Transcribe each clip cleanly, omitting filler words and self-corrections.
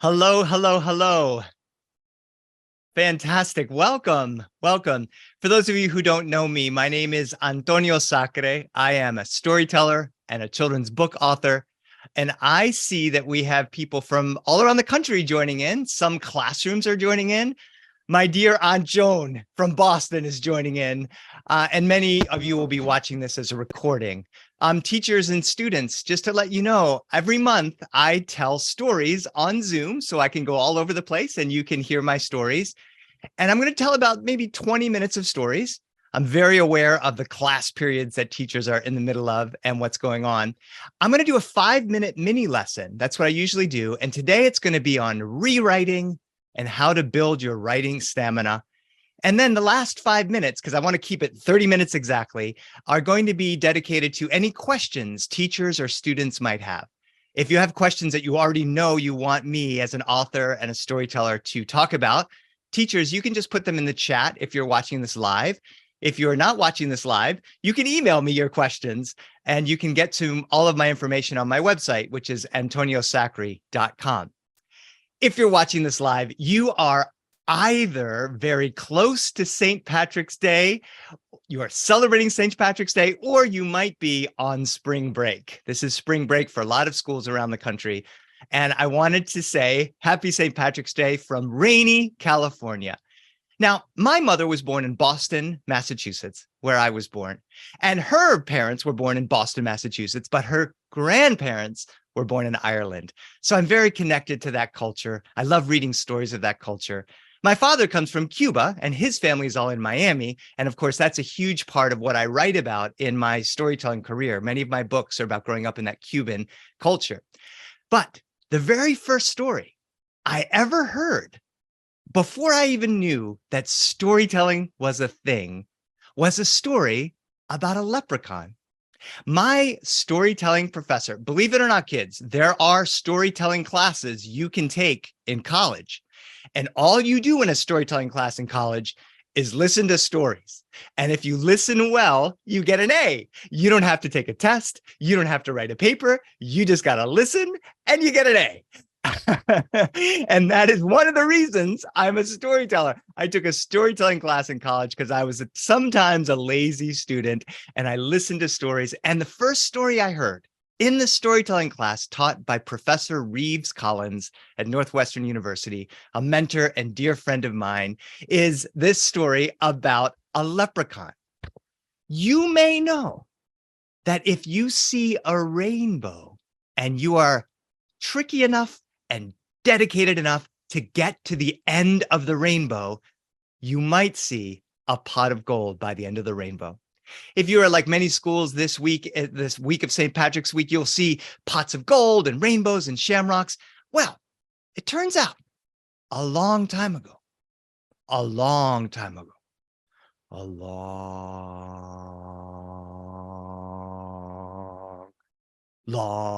Hello, hello, hello. Fantastic. Welcome. Welcome. For those of you who don't know me, my name is Antonio Sacre. I am a storyteller and a children's book author. And I see that we have people from all around the country joining in. Some classrooms are joining in. My dear Aunt Joan from Boston is joining in, and many of you will be watching this as a recording. Teachers and students, just to let you know, every month I tell stories on Zoom so I can go all over the place and you can hear my stories. And I'm going to tell about maybe 20 minutes of stories. I'm very aware of the class periods that teachers are in the middle of and what's going on. I'm going to do a 5-minute mini lesson. That's what I usually do. And today it's going to be on rewriting and how to build your writing stamina. And then the last 5 minutes, because I want to keep it 30 minutes exactly, are going to be dedicated to any questions teachers or students might have. If you have questions that you already know you want me as an author and a storyteller to talk about, teachers, you can just put them in the chat if you're watching this live. If you're not watching this live, you can email me your questions and you can get to all of my information on my website, which is antoniosacri.com. If you're watching this live, you are either very close to St. Patrick's Day, you are celebrating St. Patrick's Day, or you might be on spring break. This is spring break for a lot of schools around the country. And I wanted to say happy St. Patrick's Day from rainy California. Now, my mother was born in Boston, Massachusetts, where I was born, and her parents were born in Boston, Massachusetts, but her grandparents were born in Ireland. So I'm very connected to that culture. I love reading stories of that culture. My father comes from Cuba and his family is all in Miami. And of course, that's a huge part of what I write about in my storytelling career. Many of my books are about growing up in that Cuban culture. But the very first story I ever heard, before I even knew that storytelling was a thing, was a story about a leprechaun. My storytelling professor, believe it or not, kids, there are storytelling classes you can take in college. And all you do in a storytelling class in college is listen to stories. And if you listen well, you get an A. You don't have to take a test. You don't have to write a paper. You just got to listen and you get an A. And that is one of the reasons I'm a storyteller. I took a storytelling class in college because I was sometimes a lazy student and I listened to stories. And the first story I heard in the storytelling class taught by Professor Reeves Collins at Northwestern University, a mentor and dear friend of mine, is this story about a leprechaun. You may know that if you see a rainbow and you are tricky enough and dedicated enough to get to the end of the rainbow, you might see a pot of gold by the end of the rainbow. If you are like many schools this week of St. Patrick's Week, you'll see pots of gold and rainbows and shamrocks. Well, it turns out a long time ago, a long, long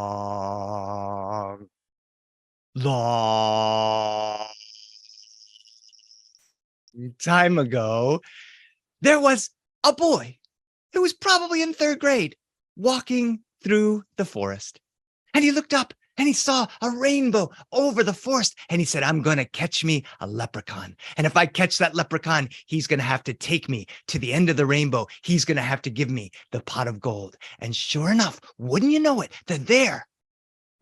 time ago, there was a boy who was probably in 3rd grade walking through the forest. And he looked up and he saw a rainbow over the forest. And he said, I'm going to catch me a leprechaun. And if I catch that leprechaun, he's going to have to take me to the end of the rainbow. He's going to have to give me the pot of gold. And sure enough, wouldn't you know it, that there,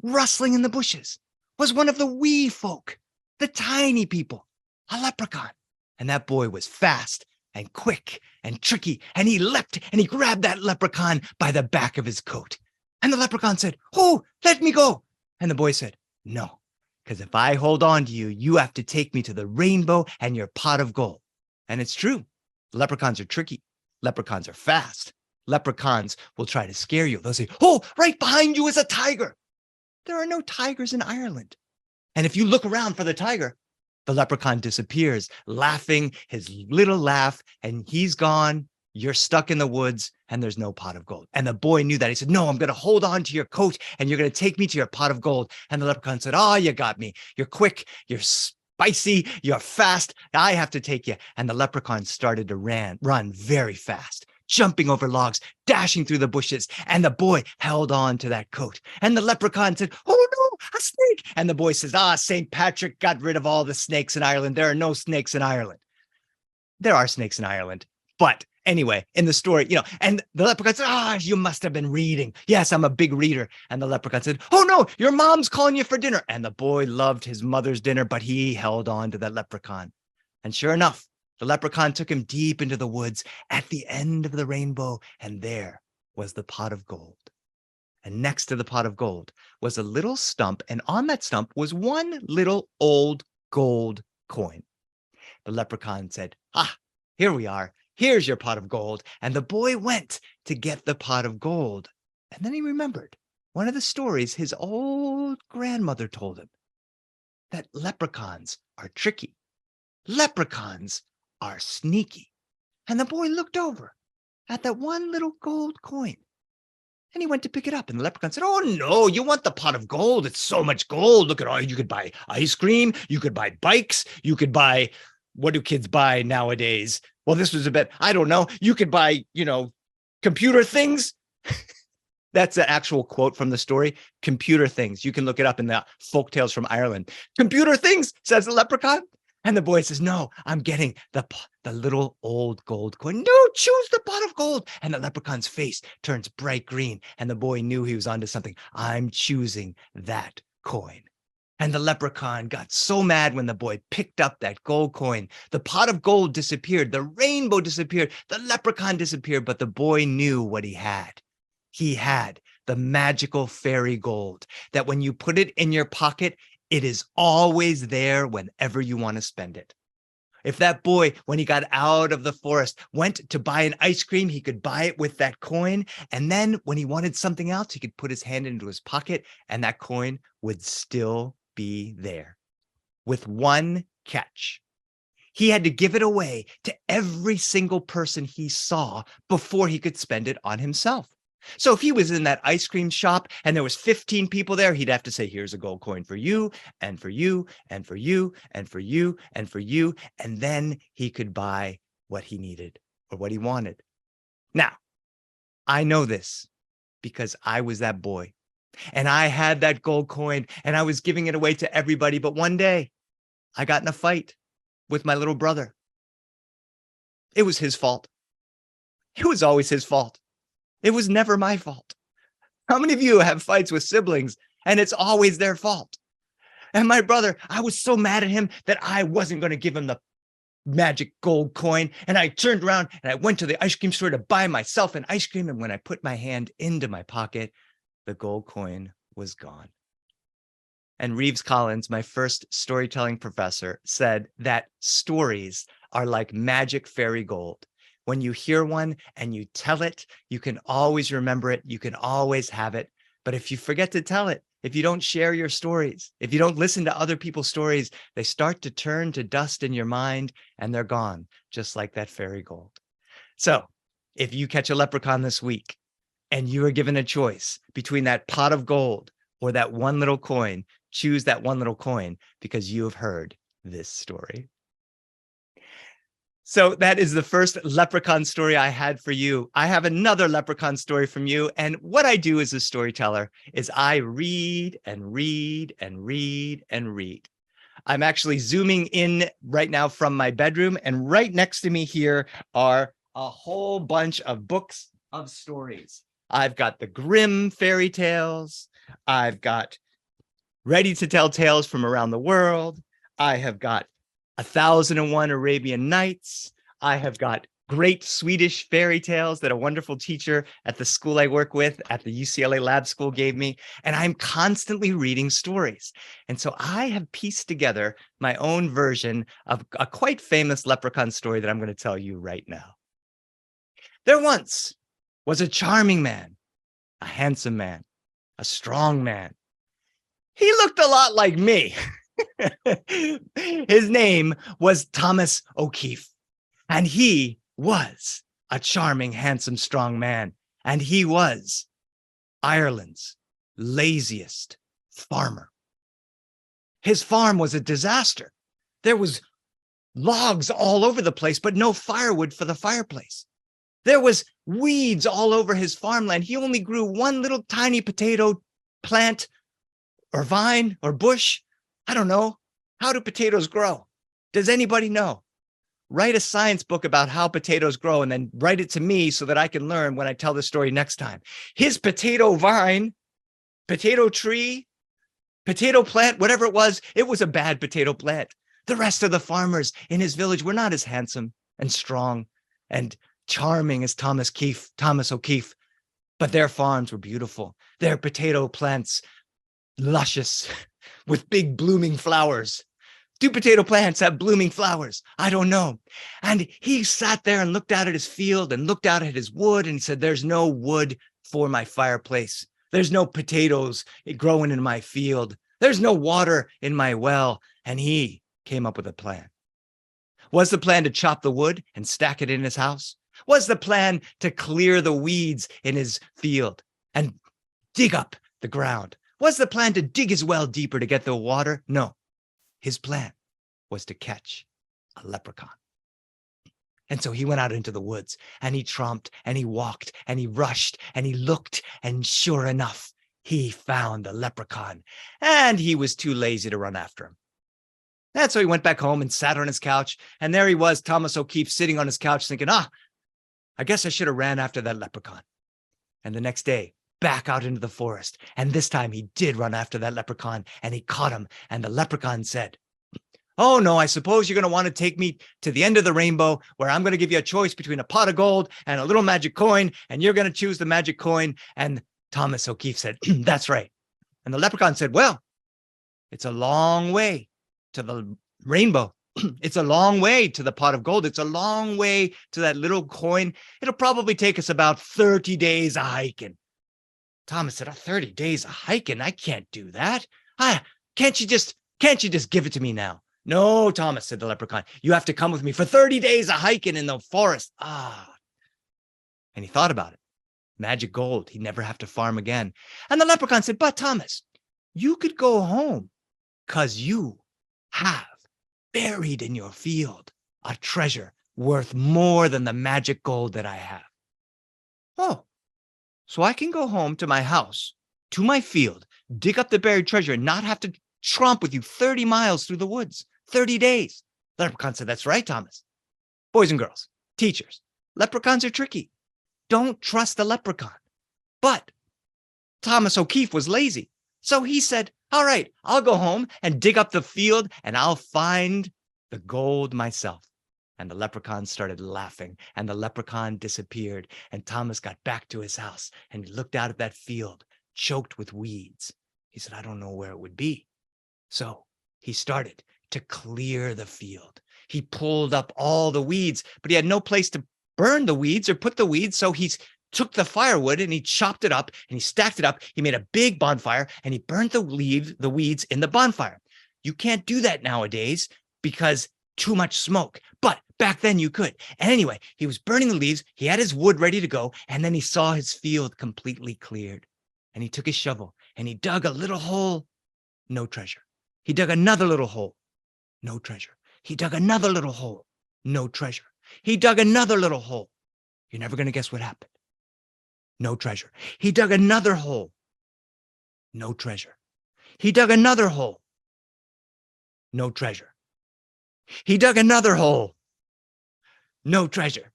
rustling in the bushes, was one of the wee folk, the tiny people, a leprechaun. And that boy was fast and quick and tricky. And he leapt and he grabbed that leprechaun by the back of his coat. And the leprechaun said, oh, let me go. And the boy said, no, because if I hold on to you, you have to take me to the rainbow and your pot of gold. And it's true. Leprechauns are tricky. Leprechauns are fast. Leprechauns will try to scare you. They'll say, oh, right behind you is a tiger. There are no tigers in Ireland. And if you look around for the tiger, the leprechaun disappears, laughing his little laugh, and he's gone. You're stuck in the woods, and there's no pot of gold. And the boy knew that. He said, no, I'm going to hold on to your coat, and you're going to take me to your pot of gold. And the leprechaun said, oh, you got me. You're quick. You're spicy. You're fast. I have to take you. And the leprechaun started to run very fast, jumping over logs, dashing through the bushes. And the boy held on to that coat. And the leprechaun said, oh, no, a snake. And the boy says, St. Patrick got rid of all the snakes in Ireland. There are no snakes in Ireland. There are snakes in Ireland. But anyway, in the story, and the leprechaun said, you must have been reading. Yes, I'm a big reader. And the leprechaun said, oh no, your mom's calling you for dinner. And the boy loved his mother's dinner, but he held on to that leprechaun. And sure enough, the leprechaun took him deep into the woods at the end of the rainbow. And there was the pot of gold. And next to the pot of gold was a little stump. And on that stump was one little old gold coin. The leprechaun said, here we are. Here's your pot of gold. And the boy went to get the pot of gold. And then he remembered one of the stories his old grandmother told him, that leprechauns are tricky. Leprechauns are sneaky. And the boy looked over at that one little gold coin. And he went to pick it up. And the leprechaun said, oh, no, you want the pot of gold. It's so much gold. Look at all. You could buy ice cream. You could buy bikes. You could buy, what do kids buy nowadays? Well, this was a bit, I don't know. You could buy, computer things. That's an actual quote from the story. Computer things. You can look it up in the folk tales from Ireland. Computer things, says the leprechaun. And the boy says, no, I'm getting the little old gold coin. No, choose the pot of gold. And the leprechaun's face turns bright green. And the boy knew he was onto something. I'm choosing that coin. And the leprechaun got so mad when the boy picked up that gold coin. The pot of gold disappeared. The rainbow disappeared. The leprechaun disappeared. But the boy knew what he had. He had the magical fairy gold that when you put it in your pocket, it is always there whenever you want to spend it. If that boy, when he got out of the forest, went to buy an ice cream, he could buy it with that coin. And then when he wanted something else, he could put his hand into his pocket and that coin would still be there. With one catch. He had to give it away to every single person he saw before he could spend it on himself. So if he was in that ice cream shop and there was 15 people there, he'd have to say, here's a gold coin for you and for you and for you and for you and for you. And then he could buy what he needed or what he wanted. Now, I know this because I was that boy and I had that gold coin and I was giving it away to everybody. But one day I got in a fight with my little brother. It was his fault. It was always his fault. It was never my fault. How many of you have fights with siblings and it's always their fault? And my brother, I was so mad at him that I wasn't going to give him the magic gold coin. And I turned around and I went to the ice cream store to buy myself an ice cream. And when I put my hand into my pocket, the gold coin was gone. And Reeves Collins, my first storytelling professor, said that stories are like magic fairy gold. When you hear one and you tell it, you can always remember it. You can always have it. But if you forget to tell it, if you don't share your stories, if you don't listen to other people's stories, they start to turn to dust in your mind and they're gone, just like that fairy gold. So if you catch a leprechaun this week and you are given a choice between that pot of gold or that one little coin, choose that one little coin because you have heard this story. So that is the first leprechaun story I had for you. I have another leprechaun story from you. And what I do as a storyteller is I read and read and read and read. I'm actually zooming in right now from my bedroom. And right next to me here are a whole bunch of books of stories. I've got the Grimm fairy tales. I've got Ready to Tell Tales from Around the World. I have got 1001 Arabian Nights. I have got great Swedish fairy tales that a wonderful teacher at the school I work with at the UCLA Lab School gave me. And I'm constantly reading stories. And so I have pieced together my own version of a quite famous leprechaun story that I'm going to tell you right now. There once was a charming man, a handsome man, a strong man. He looked a lot like me. His name was Thomas O'Keefe, and he was a charming, handsome, strong man, and he was Ireland's laziest farmer. His farm was a disaster. There was logs all over the place, but no firewood for the fireplace. There was weeds all over his farmland. He only grew one little tiny potato plant or vine or bush? I don't know. How do potatoes grow? Does anybody know? Write a science book about how potatoes grow and then write it to me so that I can learn when I tell the story next time. His potato vine, potato tree, potato plant, whatever it was a bad potato plant. The rest of the farmers in his village were not as handsome and strong and charming as Thomas O'Keefe, but their farms were beautiful. Their potato plants, luscious, with big blooming flowers. Do potato plants have blooming flowers? I don't know. And he sat there and looked out at his field and looked out at his wood and he said, there's no wood for my fireplace. There's no potatoes growing in my field. There's no water in my well. And he came up with a plan. Was the plan to chop the wood and stack it in his house? Was the plan to clear the weeds in his field and dig up the ground? Was the plan to dig his well deeper to get the water? No. His plan was to catch a leprechaun. And so he went out into the woods and he tromped and he walked and he rushed and he looked, and sure enough, he found the leprechaun, and he was too lazy to run after him. And so he went back home and sat on his couch, and there he was, Thomas O'Keefe, sitting on his couch thinking, I guess I should have ran after that leprechaun. And the next day, back out into the forest. And this time he did run after that leprechaun and he caught him. And the leprechaun said, oh no, I suppose you're going to want to take me to the end of the rainbow where I'm going to give you a choice between a pot of gold and a little magic coin. And you're going to choose the magic coin. And Thomas O'Keefe said, that's right. And the leprechaun said, well, it's a long way to the rainbow. It's a long way to the pot of gold. It's a long way to that little coin. It'll probably take us about 30 days of hiking. Thomas said, 30 days of hiking? I can't do that. Can't you just give it to me now? No, Thomas, said the leprechaun. You have to come with me for 30 days of hiking in the forest. And he thought about it. Magic gold. He'd never have to farm again. And the leprechaun said, but Thomas, you could go home because you have buried in your field a treasure worth more than the magic gold that I have. Oh. So I can go home to my house, to my field, dig up the buried treasure, and not have to tromp with you 30 miles through the woods, 30 days. The leprechaun said, that's right, Thomas. Boys and girls, teachers, leprechauns are tricky. Don't trust the leprechaun. But Thomas O'Keefe was lazy. So he said, all right, I'll go home and dig up the field and I'll find the gold myself. And the leprechaun started laughing, and the leprechaun disappeared, and Thomas got back to his house, and he looked out at that field, choked with weeds. He said, I don't know where it would be. So he started to clear the field. He pulled up all the weeds, but he had no place to burn the weeds or put the weeds, so he took the firewood and he chopped it up, and he stacked it up. He made a big bonfire, and he burned the weeds in the bonfire. You can't do that nowadays because too much smoke, but back then you could. And anyway, he was burning the leaves. He had his wood ready to go. And then he saw his field completely cleared. And he took his shovel and he dug a little hole. No treasure. He dug another little hole. No treasure. He dug another little hole. No treasure. He dug another little hole. You're never going to guess what happened. No treasure. He dug another hole. No treasure. He dug another hole. No treasure. He dug another hole. No treasure.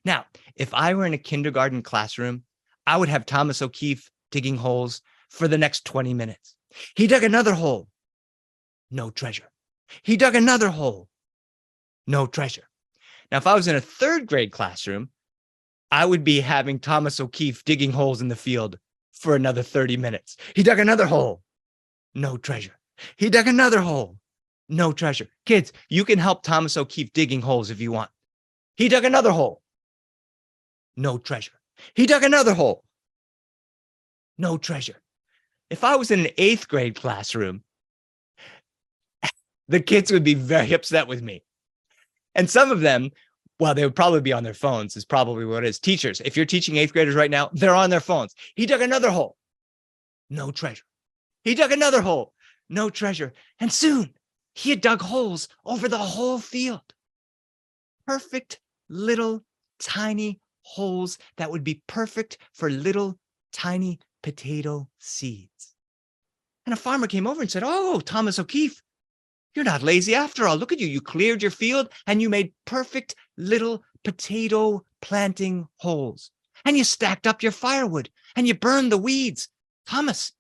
Now, if I were in a kindergarten classroom, I would have Thomas O'Keefe digging holes for the next 20 minutes. He dug another hole. No treasure. He dug another hole. No treasure. Now, if I was in a third grade classroom, I would be having Thomas O'Keefe digging holes in the field for another 30 minutes. He dug another hole. No treasure. He dug another hole. No treasure. Kids, you can help Thomas O'Keefe digging holes if you want. He dug another hole. No treasure. He dug another hole. No treasure. If I was in an 8th grade classroom, the kids would be very upset with me. And some of them, well, they would probably be on their phones, is probably what it is. Teachers, if you're teaching 8th graders right now, they're on their phones. He dug another hole. No treasure. He dug another hole. No treasure. And soon, he had dug holes over the whole field. Perfect little tiny holes that would be perfect for little tiny potato seeds. And a farmer came over and said, "Oh, Thomas O'Keefe, you're not lazy after all. Look at you. You cleared your field and you made perfect little potato planting holes. And you stacked up your firewood and you burned the weeds. Thomas,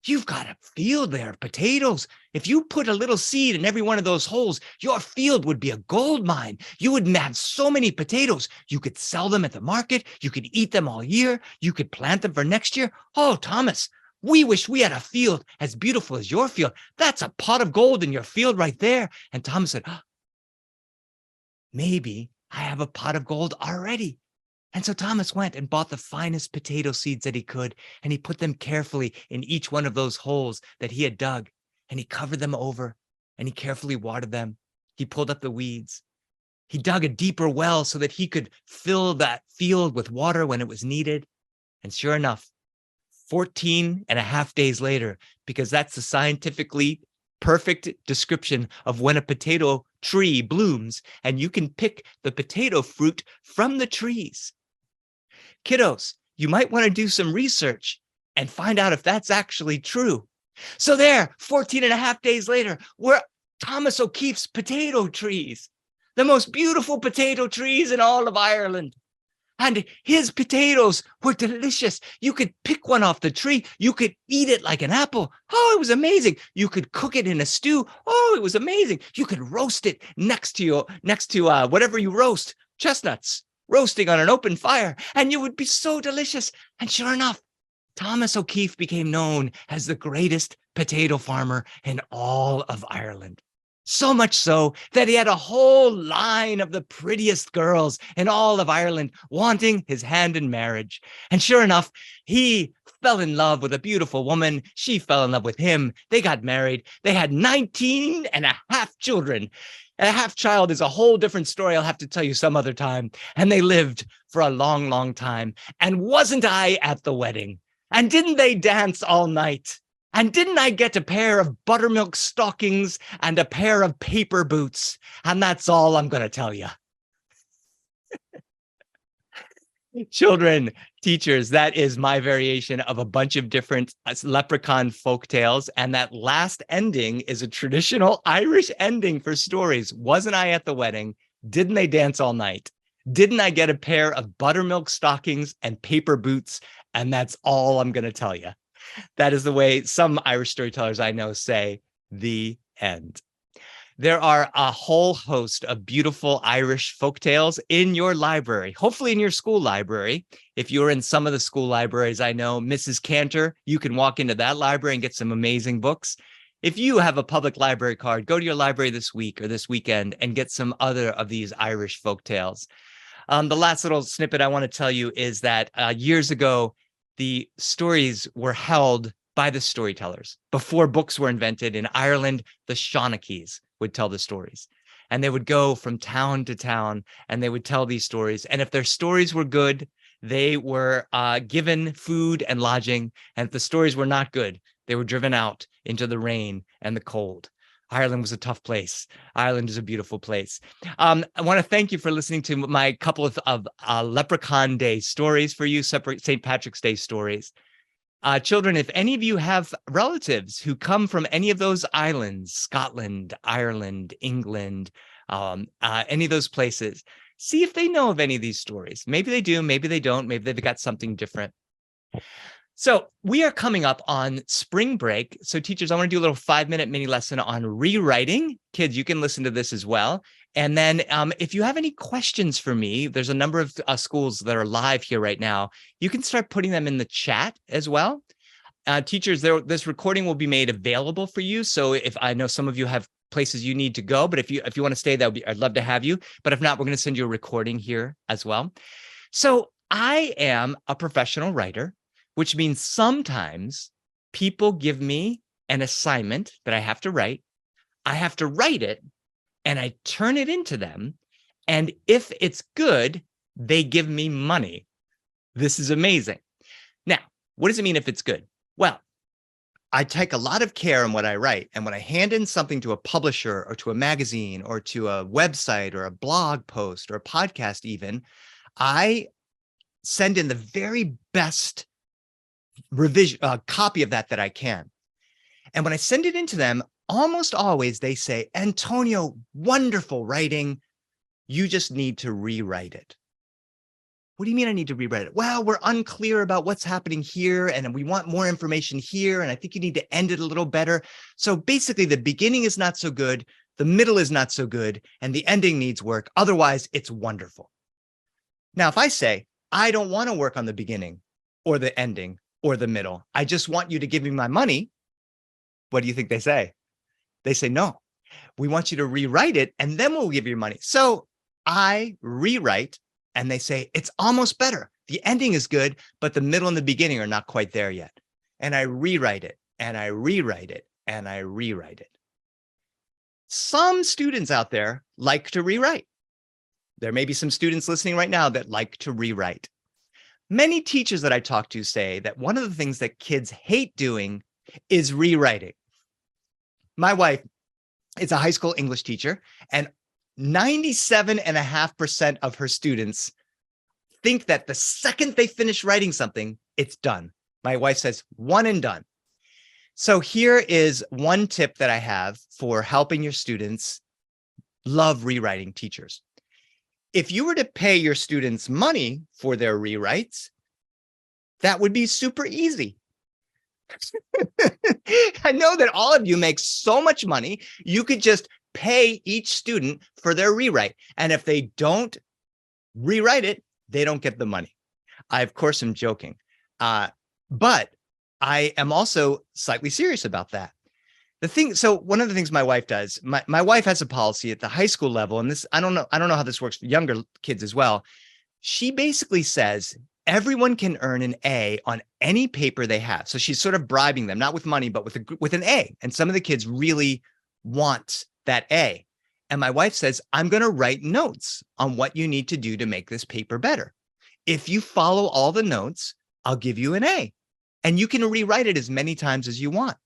you've got a field there of potatoes. If you put a little seed in every one of those holes, your field would be a gold mine. You would have so many potatoes. You could sell them at the market. You could eat them all year. You could plant them for next year. Oh, Thomas, we wish we had a field as beautiful as your field. That's a pot of gold in your field right there." And Thomas said, "Oh, maybe I have a pot of gold already." And so Thomas went and bought the finest potato seeds that he could, and he put them carefully in each one of those holes that he had dug, and he covered them over, and he carefully watered them. He pulled up the weeds. He dug a deeper well so that he could fill that field with water when it was needed. And sure enough, 14 and a half days later, because that's the scientifically perfect description of when a potato tree blooms, and you can pick the potato fruit from the trees. Kiddos, you might want to do some research and find out if that's actually true. So there, 14 and a half days later, were Thomas O'Keefe's potato trees, the most beautiful potato trees in all of Ireland. And his potatoes were delicious. You could pick one off the tree. You could eat it like an apple. Oh, it was amazing. You could cook it in a stew. Oh, it was amazing. You could roast it next to whatever you roast, chestnuts, roasting on an open fire, and it would be so delicious. And sure enough, Thomas O'Keefe became known as the greatest potato farmer in all of Ireland. So much so that he had a whole line of the prettiest girls in all of Ireland wanting his hand in marriage. And sure enough, he fell in love with a beautiful woman. She fell in love with him. They got married. They had 19 and a half children. A half child is a whole different story. I'll have to tell you some other time. And they lived for a long, long time. And wasn't I at the wedding? And didn't they dance all night? And didn't I get a pair of buttermilk stockings and a pair of paper boots? And that's all I'm going to tell you. Children, teachers, that is my variation of a bunch of different leprechaun folk tales. And that last ending is a traditional Irish ending for stories. Wasn't I at the wedding? Didn't they dance all night? Didn't I get a pair of buttermilk stockings and paper boots? And that's all I'm going to tell you. That is the way some Irish storytellers I know say the end. There are a whole host of beautiful Irish folktales in your library, hopefully in your school library. If you're in some of the school libraries, I know Mrs. Cantor, you can walk into that library and get some amazing books. If you have a public library card, go to your library this week or this weekend and get some other of these Irish folktales. The last little snippet I want to tell you is that years ago, the stories were held by the storytellers. Before books were invented in Ireland, the Shawnakeys would tell the stories. And they would go from town to town and they would tell these stories. And if their stories were good, they were given food and lodging. And if the stories were not good, they were driven out into the rain and the cold. Ireland was a tough place. Ireland is a beautiful place. I want to thank you for listening to my couple of Leprechaun Day stories for you, St. Patrick's Day stories. Children, if any of you have relatives who come from any of those islands, Scotland, Ireland, England, any of those places, see if they know of any of these stories. Maybe they do, maybe they don't, maybe they've got something different. So we are coming up on spring break. So teachers, I want to do a little 5-minute mini lesson on rewriting. Kids, you can listen to this as well. And then if you have any questions for me, there's a number of schools that are live here right now. You can start putting them in the chat as well. Teachers, this recording will be made available for you. So if I know some of you have places you need to go, but if you want to stay, I'd love to have you. But if not, we're going to send you a recording here as well. So I am a professional writer, which means sometimes people give me an assignment that I have to write. I have to write it and I turn it into them. And if it's good, they give me money. This is amazing. Now, what does it mean if it's good? Well, I take a lot of care in what I write. And when I hand in something to a publisher or to a magazine or to a website or a blog post or a podcast even, I send in the very best revision copy of that I can. And when I send it into them, almost always they say, Antonio, wonderful writing. You just need to rewrite it. What do you mean I need to rewrite it? Well, we're unclear about what's happening here, and we want more information here, and I think you need to end it a little better. So basically, the beginning is not so good, the middle is not so good, and the ending needs work. Otherwise, it's wonderful. Now, if I say, I don't want to work on the beginning or the ending or the middle, I just want you to give me my money, what do you think they say? They say, no, we want you to rewrite it, and then we'll give you your money. So I rewrite, and they say, it's almost better. The ending is good, but the middle and the beginning are not quite there yet. And I rewrite it, and I rewrite it, and I rewrite it. Some students out there like to rewrite. There may be some students listening right now that like to rewrite. Many teachers that I talk to say that one of the things that kids hate doing is rewriting. My wife is a high school English teacher, and 97.5% of her students think that the second they finish writing something, it's done. My wife says, one and done. So here is one tip that I have for helping your students love rewriting teachers. If you were to pay your students money for their rewrites, that would be super easy. I know that all of you make so much money, you could just pay each student for their rewrite. And if they don't rewrite it, they don't get the money. I, of course, am joking. But I am also slightly serious about that. So one of the things my wife does, my wife has a policy at the high school level, and this, I don't know how this works for younger kids as well. She basically says everyone can earn an A on any paper they have. So she's sort of bribing them, not with money, but with an A. And some of the kids really want that A. And my wife says, I'm going to write notes on what you need to do to make this paper better. If you follow all the notes, I'll give you an A. And you can rewrite it as many times as you want.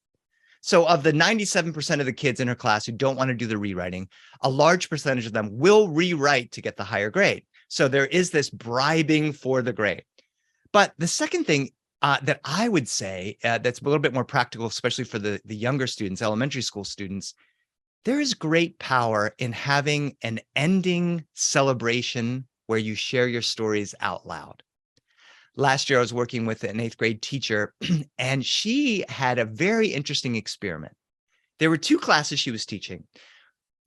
So of the 97% of the kids in her class who don't want to do the rewriting, a large percentage of them will rewrite to get the higher grade. So there is this bribing for the grade. But the second thing that I would say that's a little bit more practical, especially for the younger students, elementary school students, there is great power in having an ending celebration where you share your stories out loud. Last year, I was working with an 8th grade teacher, and she had a very interesting experiment. There were 2 classes she was teaching,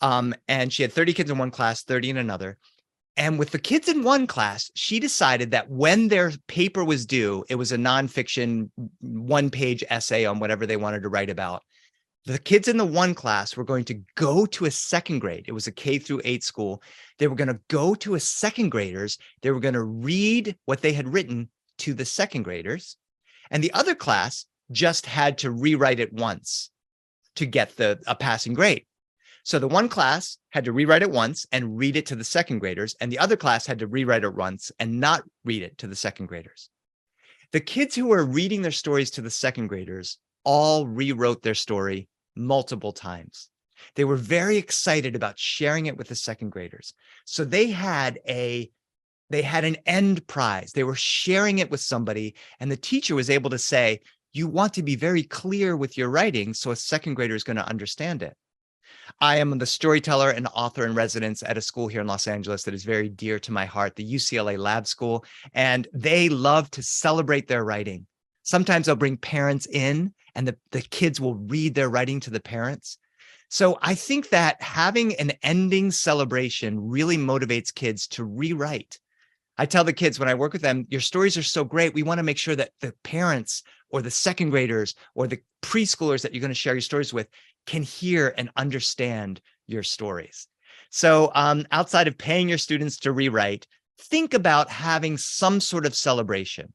and she had 30 kids in one class, 30 in another. And with the kids in one class, she decided that when their paper was due, it was a nonfiction 1-page essay on whatever they wanted to write about. The kids in the one class were going to go to a second grade. It was a K through 8 school. They were going to go to a second graders. They were going to read what they had written to the second graders. And the other class just had to rewrite it once to get a passing grade. So the one class had to rewrite it once and read it to the second graders. And the other class had to rewrite it once and not read it to the second graders. The kids who were reading their stories to the second graders all rewrote their story multiple times. They were very excited about sharing it with the second graders. So they had an end prize. They were sharing it with somebody, and the teacher was able to say, you want to be very clear with your writing so a second grader is going to understand it. I am the storyteller and author in residence at a school here in Los Angeles that is very dear to my heart, the UCLA Lab School, and they love to celebrate their writing. Sometimes I'll bring parents in, and the kids will read their writing to the parents. So I think that having an ending celebration really motivates kids to rewrite. I tell the kids when I work with them, your stories are so great. We want to make sure that the parents or the second graders or the preschoolers that you're going to share your stories with can hear and understand your stories. So outside of paying your students to rewrite, think about having some sort of celebration,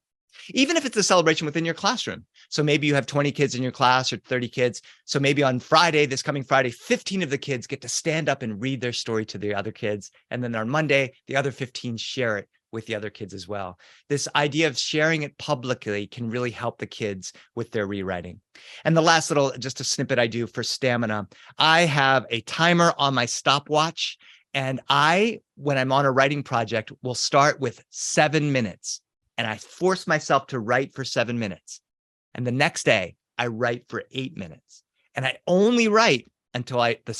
even if it's a celebration within your classroom. So maybe you have 20 kids in your class or 30 kids. So maybe on Friday, this coming Friday, 15 of the kids get to stand up and read their story to the other kids. And then on Monday, the other 15 share it with the other kids as well. This idea of sharing it publicly can really help the kids with their rewriting. And the last little, just a snippet I do for stamina, I have a timer on my stopwatch. And when I'm on a writing project, will start with 7 minutes. And I force myself to write for 7 minutes. And the next day, I write for 8 minutes. and I only write until the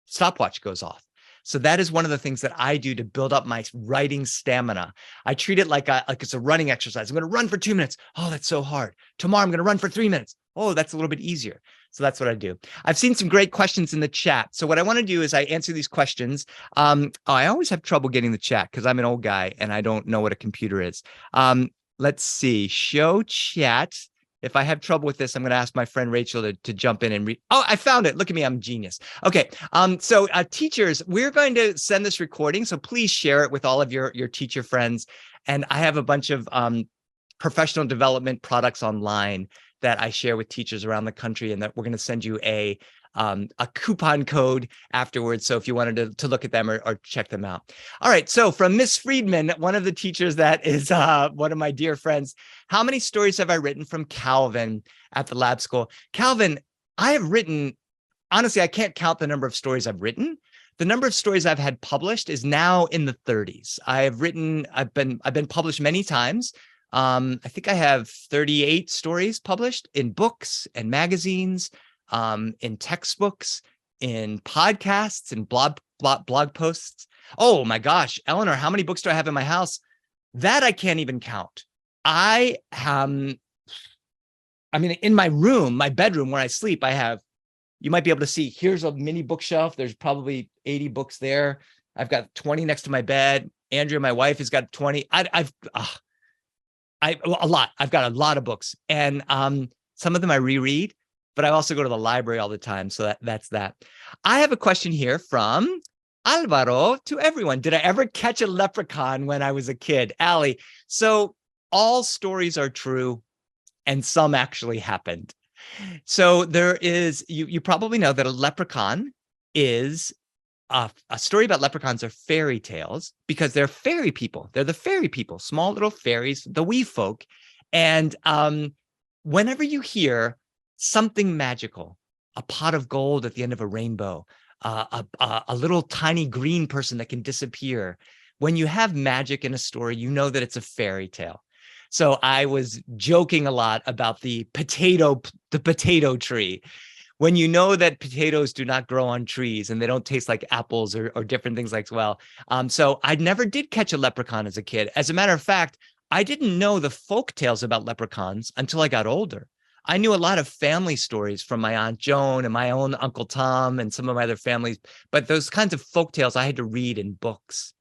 stopwatch goes off. So that is one of the things that I do to build up my writing stamina. I treat it like it's a running exercise. I'm going to run for 2 minutes. Oh, that's so hard. Tomorrow I'm going to run for 3 minutes. Oh, that's a little bit easier. So that's what I do. I've seen some great questions in the chat. So what I want to do is I answer these questions. I always have trouble getting the chat because I'm an old guy and I don't know what a computer is. Let's see. Show chat. If I have trouble with this, I'm going to ask my friend Rachel to jump in and read. Oh, I found it. Look at me. I'm a genius. Okay. So teachers, we're going to send this recording. So please share it with all of your teacher friends. And I have a bunch of professional development products online that I share with teachers around the country, and that we're going to send you a coupon code afterwards. So if you wanted to look at them or check them out. All right. So from Miss Friedman, one of the teachers that is one of my dear friends, how many stories have I written? From Calvin at the lab school. Calvin, I have written, honestly, I can't count the number of stories I've written. The number of stories I've had published is now in the 30s. I've been published many times. I think I have 38 stories published in books and magazines, in textbooks, in podcasts, and blog posts. Oh my gosh, Eleanor, how many books do I have in my house? That I can't even count. I mean, in my room, my bedroom where I sleep, I have, you might be able to see, here's a mini bookshelf. There's probably 80 books there. I've got 20 next to my bed. Andrea, my wife, has got 20. A lot. I've got a lot of books, and some of them I reread, but I also go to the library all the time. So that's that. I have a question here from Alvaro to everyone. Did I ever catch a leprechaun when I was a kid? Allie, so all stories are true and some actually happened. So there is, you probably know that a leprechaun is a story about leprechauns are fairy tales because they're fairy people. They're the fairy people, small little fairies, the wee folk. And whenever you hear something magical, a pot of gold at the end of a rainbow, a little tiny green person that can disappear, when you have magic in a story, you know that it's a fairy tale. So I was joking a lot about the potato tree. When you know that potatoes do not grow on trees and they don't taste like apples or different things like well. So I never did catch a leprechaun as a kid. As a matter of fact, I didn't know the folk tales about leprechauns until I got older. I knew a lot of family stories from my Aunt Joan and my own Uncle Tom and some of my other families, but those kinds of folk tales I had to read in books.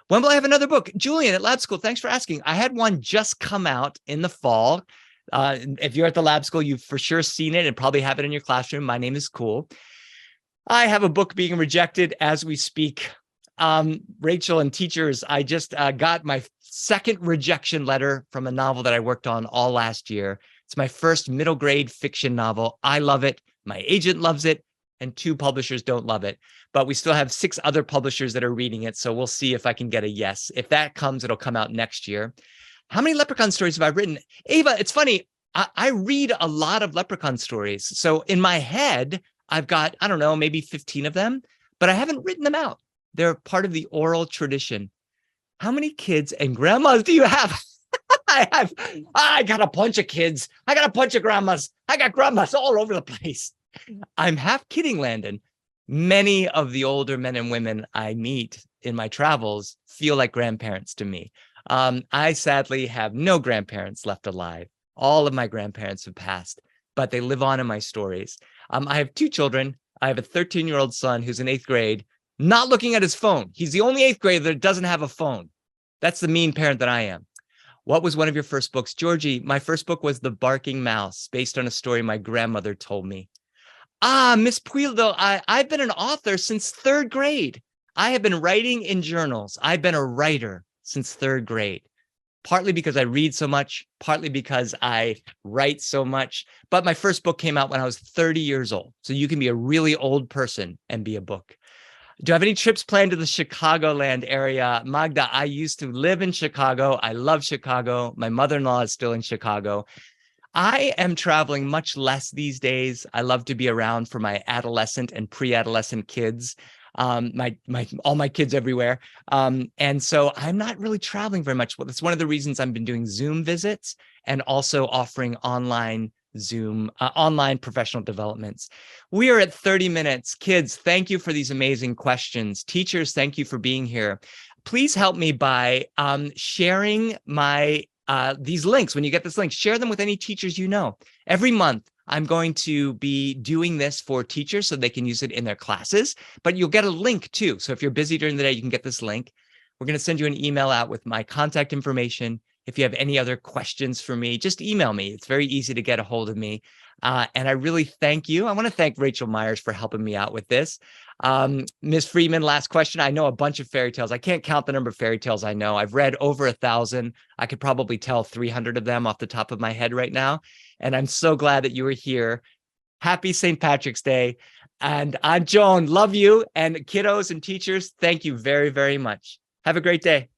When will I have another book? Julian at Lab School, thanks for asking. I had one just come out in the fall. If you're at the lab school, you've for sure seen it and probably have it in your classroom. My name is Cool. I have a book being rejected as we speak. Rachel and teachers, I just got my second rejection letter from a novel that I worked on all last year. It's my first middle grade fiction novel. I love it. My agent loves it. And 2 publishers don't love it. But we still have 6 other publishers that are reading it. So we'll see if I can get a yes. If that comes, it'll come out next year. How many leprechaun stories have I written? Ava, it's funny. I read a lot of leprechaun stories. So in my head, I've got, I don't know, maybe 15 of them, but I haven't written them out. They're part of the oral tradition. How many kids and grandmas do you have? I got a bunch of kids. I got a bunch of grandmas. I got grandmas all over the place. I'm half kidding, Landon. Many of the older men and women I meet in my travels feel like grandparents to me. I sadly have no grandparents left alive. All of my grandparents have passed, but they live on in my stories. I have 2 children. I have a 13-year-old son who's in 8th grade, not looking at his phone. He's the only 8th grader that doesn't have a phone. That's the mean parent that I am. What was one of your first books? Georgie, my first book was The Barking Mouse, based on a story my grandmother told me. Miss Puildo, I've been an author since 3rd grade. I have been writing in journals. I've been a writer since 3rd grade, partly because I read so much, partly because I write so much. But my first book came out when I was 30 years old. So you can be a really old person and be a book. Do you have any trips planned to the Chicagoland area? Magda, I used to live in Chicago. I love Chicago. My mother-in-law is still in Chicago. I am traveling much less these days. I love to be around for my adolescent and pre-adolescent kids, all my kids everywhere. And so I'm not really traveling very much. Well, that's one of the reasons I've been doing Zoom visits and also offering online Zoom, online professional developments. We are at 30 minutes. Kids, thank you for these amazing questions. Teachers, thank you for being here. Please help me by sharing these links. When you get this link, share them with any teachers you know. Every month, I'm going to be doing this for teachers so they can use it in their classes, but you'll get a link too. So if you're busy during the day, you can get this link. We're going to send you an email out with my contact information. If you have any other questions for me, just email me. It's very easy to get a hold of me. And I really thank you. I want to thank Rachel Myers for helping me out with this. Ms. Freeman, last question. I know a bunch of fairy tales. I can't count the number of fairy tales I know. I've read over 1,000. I could probably tell 300 of them off the top of my head right now. And I'm so glad that you were here. Happy St. Patrick's Day. And I'm Joan. Love you. And kiddos and teachers, thank you very, very much. Have a great day.